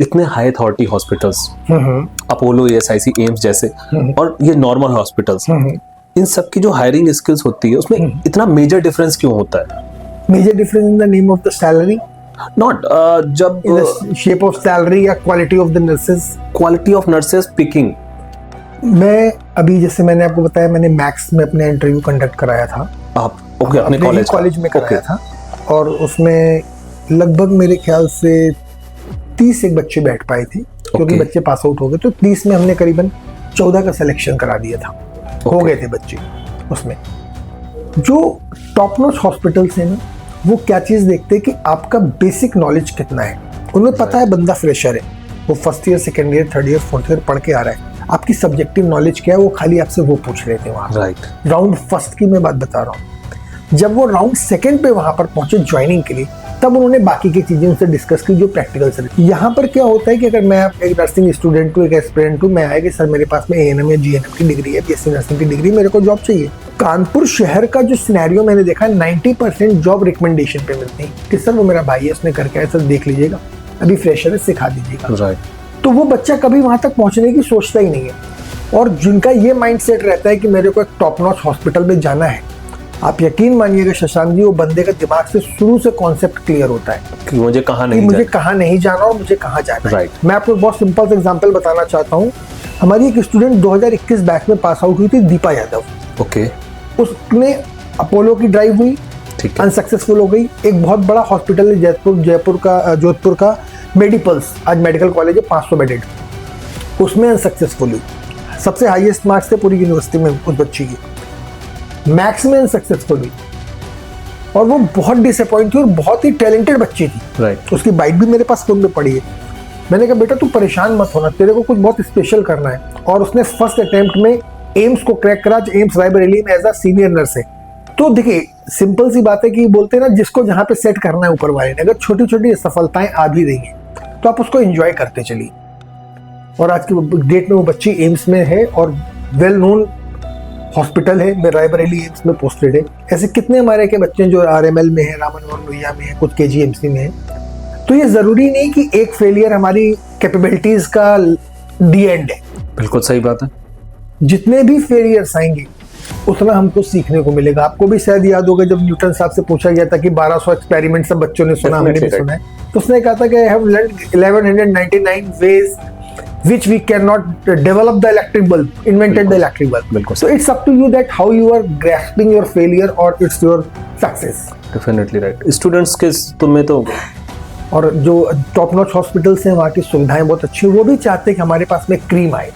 इतने high authority hospitals, Apollo, ESIC, AIIMS जैसे, और ये नॉर्मल हॉस्पिटल्स, इन सब की जो हायरिंग स्किल्स होती है उसमें इतना मेजर डिफरेंस क्यों होता है? Major difference in the name of the salary, not जब in the shape of salary या quality of the nurses, quality of nurses picking. मैं अभी जैसे मैंने आपको बताया, मैंने मैक्स में अपने इंटरव्यू कंडक्ट कराया था। आप ओके, अपने कॉलेज में कराया था, और उसमें लगभग मेरे ख्याल से 30 एक बच्चे बैठ पाए थे, क्योंकि बच्चे पास आउट हो गए। तो 30 में हमने करीबन 14 का सिलेक्शन करा दिया था, हो गए थे बच्चे उसमें। जो टॉप नॉच हॉस्पिटल्स हैं ना, वो क्या चीज़ देखते हैं कि आपका बेसिक नॉलेज कितना है। उन्हें पता है बंदा फ्रेशर है, वो first year, second year, third year, fourth year पढ़ के आ रहा है, आपकी सब्जेक्टिव नॉलेज क्या है वो खाली आपसे वो पूछ रहे थे वहाँ। राइट। राउंड फर्स्ट की मैं बात बता रहा हूँ। जब वो राउंड सेकेंड पे वहाँ पर पहुंचे ज्वाइनिंग के लिए, तब उन्होंने बाकी की चीज़ें उनसे डिस्कस की जो प्रैक्टिकल से। यहाँ पर क्या होता है कि अगर मैं एक नर्सिंग स्टूडेंट हूँ, एक एस्पिरेंट हूँ, मैं आया कि सर मेरे पास में ANM या GNM की डिग्री है, BSc नर्सिंग की डिग्री, मेरे को जॉब चाहिए। कानपुर शहर का जो सिनेरियो मैंने देखा, 90% जॉब रिकमेंडेशन पे मिलती है कि सर वो मेरा भाई है, उसने करके आया, सर देख लीजिएगा, अभी फ्रेशर है, सिखा दीजिएगा। राइट। तो वो बच्चा कभी वहाँ तक पहुँचने की सोचता ही नहीं है। और जिनका ये माइंडसेट रहता है कि मेरे को एक टॉप नॉच हॉस्पिटल में जाना है, आप यकीन मानिएगा शशांक जी, वो बंदे का दिमाग से शुरू से कॉन्सेप्ट क्लियर होता है कि मुझे कहाँ नहीं जाना और मुझे कहाँ जाना है। राइट। मैं आपको बहुत सिंपल सा एग्जांपल बताना चाहता हूँ। हमारी एक स्टूडेंट 2021 बैच में पास आउट हुई थी, दीपा यादव। ओके। उसने अपोलो की ड्राइव हुई, अनसक्सेसफुल हो गई। एक बहुत बड़ा हॉस्पिटल है जोधपुर का मेडिपल्स, आज मेडिकल कॉलेज है, 500 बेडेड, उसमें अनसक्सेसफुल हुई। सबसे हाईएस्ट मार्क्स थे पूरी यूनिवर्सिटी में उस बच्ची की, मैथ्स में अनसक्सेसफुल हुई, और वो बहुत डिसअपॉइंट थी और बहुत ही टैलेंटेड बच्ची थी। राइट। उसकी बाइट भी मेरे पास फोन में पड़ी है। मैंने कहा बेटा तू परेशान मत होना, तेरे को कुछ बहुत स्पेशल करना है। और उसने फर्स्ट अटेम्प्ट में एम्स को क्रैक करा, एम्स रायबरेली में एज अ सीनियर नर्स है। तो देखिए सिंपल सी बात है कि बोलते हैं ना, जिसको जहाँ पे सेट करना है ऊपर वाले ने, अगर छोटी छोटी सफलताएं आ भी रही हैं तो आप उसको एंजॉय करते चलिए। और आज की डेट में वो बच्ची एम्स में है और वेल नोन हॉस्पिटल है, रायबरेली एम्स में पोस्टेड है। ऐसे कितने हमारे के बच्चे जो RML में है, रामन और लोहिया में है, कुछ KGMC में है। तो ये जरूरी नहीं कि एक फेलियर हमारी कैपेबिलिटीज का दी एंड है। बिल्कुल सही बात है। जितने भी फेलियर्स आएंगे उतना हमको सीखने को मिलेगा। आपको भी शायद याद होगा जब न्यूटन साहब से पूछा गया था कि 1200 एक्सपेरिमेंट सब बच्चों ने सुना, हमने भी सुना है, तो उसने कहा था कि I have learned 1199 ways which we cannot develop the electric bulb, invented the electric bulb. So it's up to you that how you are grasping your failure or it's your success. Definitely right. Students के तुम्हें तो, और जो top notch hospitals हैं वहाँ की सुविधाएं बहुत अच्छी, वो भी चाहते हैं कि हमारे पास में क्रीम आए।